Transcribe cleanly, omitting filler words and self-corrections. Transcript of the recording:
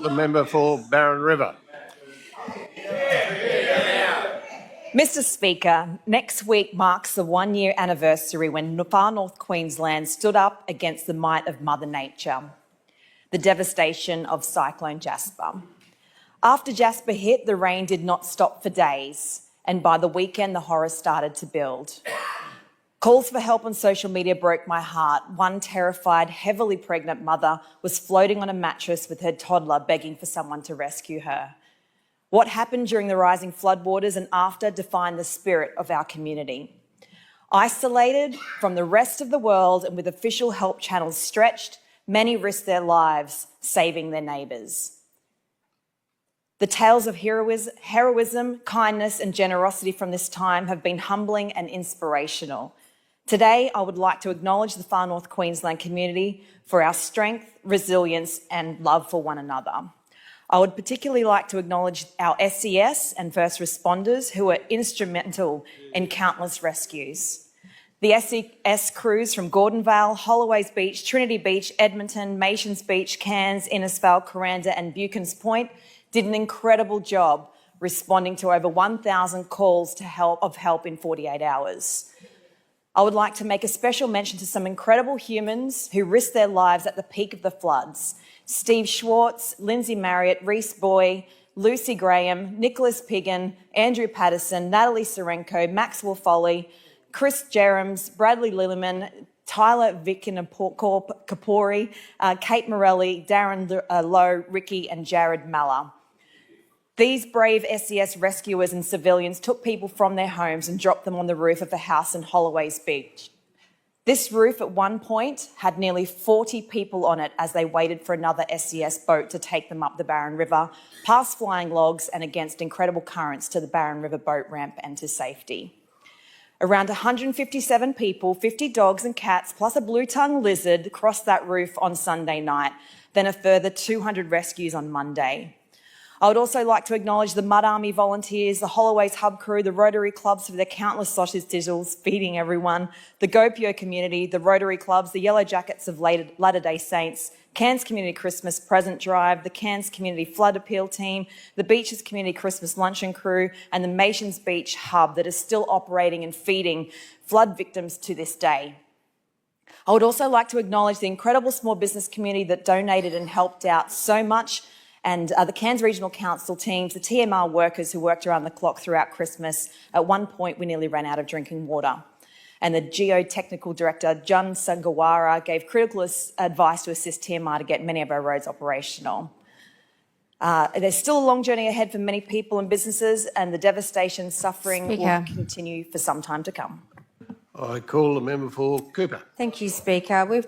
the member for Barron River. Mr Speaker, next week marks the one-year anniversary when Far North Queensland stood up against the might of Mother Nature, the devastation of Cyclone Jasper. After Jasper hit, the rain did not stop for days, and by the weekend the horror started to build. Calls for help on social media broke my heart. One terrified, heavily pregnant mother was floating on a mattress with her toddler begging for someone to rescue her. What happened during the rising floodwaters and after defined the spirit of our community. Isolated from the rest of the world and with official help channels stretched, many risked their lives saving their neighbours. The tales of heroism, kindness and generosity from this time have been humbling and inspirational. Today, I would like to acknowledge the Far North Queensland community for our strength, resilience and love for one another. I would particularly like to acknowledge our SES and first responders who are instrumental in countless rescues. The SES crews from Gordonvale, Holloways Beach, Trinity Beach, Edmonton, Masons Beach, Cairns, Innisfail, Coranda and Buchan's Point did an incredible job responding to over 1,000 calls of help in 48 hours. I would like to make a special mention to some incredible humans who risked their lives at the peak of the floods. Steve Schwartz, Lindsay Marriott, Reese Boy, Lucy Graham, Nicholas Piggin, Andrew Patterson, Natalie Serenko, Maxwell Foley, Chris Jerems, Bradley Lilliman, Tyler Kapori, Kate Morelli, Darren Lowe, Ricky and Jared Malla. These brave SES rescuers and civilians took people from their homes and dropped them on the roof of a house in Holloways Beach. This roof at one point had nearly 40 people on it as they waited for another SES boat to take them up the Barron River, past flying logs and against incredible currents to the Barron River boat ramp and to safety. Around 157 people, 50 dogs and cats, plus a blue-tongued lizard crossed that roof on Sunday night, then a further 200 rescues on Monday. I would also like to acknowledge the Mud Army volunteers, the Holloways Hub crew, the Rotary clubs for their countless sausage sizzles feeding everyone, the Gopio community, the Rotary clubs, the Yellow Jackets of Latter-day Saints, Cairns Community Christmas Present Drive, the Cairns Community Flood Appeal Team, the Beaches Community Christmas Luncheon Crew, and the Masons Beach Hub that is still operating and feeding flood victims to this day. I would also like to acknowledge the incredible small business community that donated and helped out so much, and the Cairns Regional Council teams, the TMR workers who worked around the clock throughout Christmas. At one point, we nearly ran out of drinking water. And the Geotechnical Director, John Sangawara, gave critical advice to assist TMR to get many of our roads operational. There's still a long journey ahead for many people and businesses, and the devastation suffering will continue for some time to come. I call the member for Cooper. Thank you, Speaker. We've